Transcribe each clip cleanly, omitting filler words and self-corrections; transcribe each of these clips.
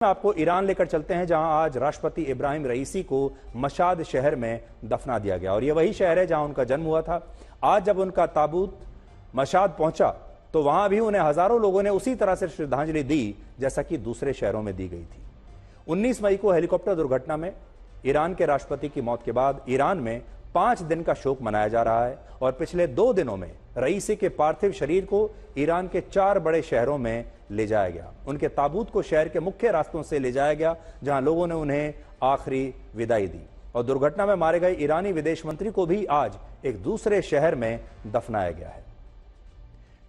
आपको ईरान लेकर चलते हैं, जहां आज राष्ट्रपति इब्राहिम रईसी को मशाद शहर में दफना दिया गया और यह वही शहर है जहां उनका जन्म हुआ था। आज जब उनका ताबूत मशाद पहुंचा तो वहां भी उन्हें हजारों लोगों ने उसी तरह से श्रद्धांजलि दी जैसा कि दूसरे शहरों में दी गई थी। 19 मई को हेलीकॉप्टर दुर्घटना में ईरान के राष्ट्रपति की मौत के बाद ईरान में 5 दिन का शोक मनाया जा रहा है और पिछले 2 दिनों में रईसी के पार्थिव शरीर को ईरान के 4 बड़े शहरों में ले जाया गया। उनके ताबूत को शहर के मुख्य रास्तों से ले जाया गया, जहां लोगों ने उन्हें आखिरी विदाई दी और दुर्घटना में मारे गए ईरानी विदेश मंत्री को भी आज एक दूसरे शहर में दफनाया गया है।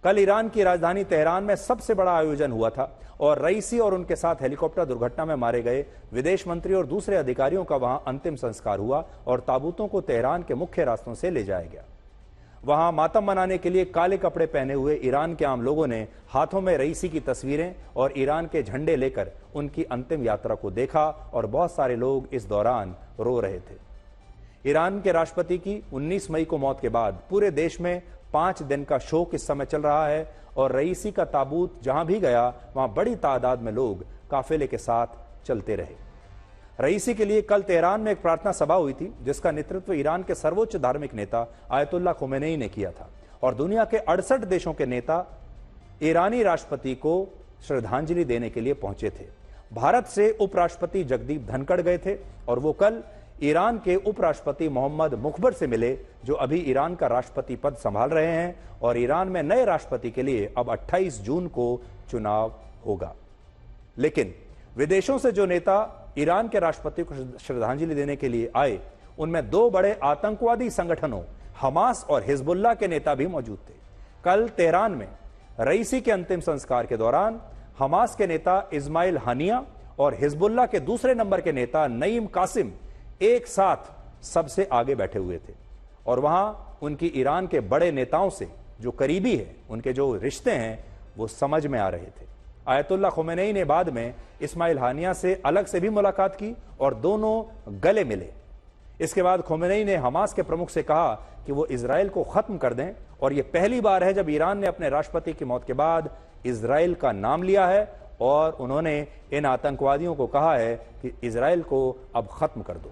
कल ईरान की राजधानी तेहरान में सबसे बड़ा आयोजन हुआ था और रईसी और उनके साथ हेलीकॉप्टर दुर्घटना में मारे गए विदेश मंत्री और दूसरे अधिकारियों का वहां अंतिम संस्कार हुआ और ताबूतों को तेहरान के मुख्य रास्तों से ले जाया गया। वहां मातम मनाने के लिए काले कपड़े पहने हुए ईरान के आम लोगों ने हाथों में रईसी की तस्वीरें और ईरान के झंडे लेकर उनकी अंतिम यात्रा को देखा और बहुत सारे लोग इस दौरान रो रहे थे। ईरान के राष्ट्रपति की 19 मई को मौत के बाद पूरे देश में 5 दिन का शोक इस समय चल रहा है और रईसी का ताबूत जहां भी गया वहां बड़ी तादाद में लोग काफिले के साथ चलते रहे। रईसी के लिए कल तेहरान में एक प्रार्थना सभा हुई थी, जिसका नेतृत्व ईरान के सर्वोच्च धार्मिक नेता आयतुल्लाह खोमेनी ने किया था और दुनिया के 68 देशों के नेता ईरानी राष्ट्रपति को श्रद्धांजलि देने के लिए पहुंचे थे। भारत से उपराष्ट्रपति जगदीप धनखड़ गए थे और वो कल ईरान के उपराष्ट्रपति मोहम्मद मुखबर से मिले, जो अभी ईरान का राष्ट्रपति पद संभाल रहे हैं और ईरान में नए राष्ट्रपति के लिए अब 28 जून को चुनाव होगा। लेकिन विदेशों से जो नेता ईरान के राष्ट्रपति को श्रद्धांजलि देने के लिए आए, उनमें 2 बड़े आतंकवादी संगठनों हमास और हिजबुल्लाह के नेता भी मौजूद थे। कल तेहरान में रईसी के अंतिम संस्कार के दौरान हमास के नेता इस्माइल हानिया और हिजबुल्लाह के दूसरे नंबर के नेता नईम कासिम एक साथ सबसे आगे बैठे हुए थे और वहां उनकी ईरान के बड़े नेताओं से जो करीबी है, उनके जो रिश्ते हैं, वो समझ में आ रहे थे। आयतुल्लाह खोमेनी ने बाद में इस्माइल हानिया से अलग से भी मुलाकात की और दोनों गले मिले। इसके बाद खोमेनी ने हमास के प्रमुख से कहा कि वो इजराइल को खत्म कर दें और यह पहली बार है जब ईरान ने अपने राष्ट्रपति की मौत के बाद इजराइल का नाम लिया है और उन्होंने इन आतंकवादियों को कहा है कि इजराइल को अब खत्म कर दो।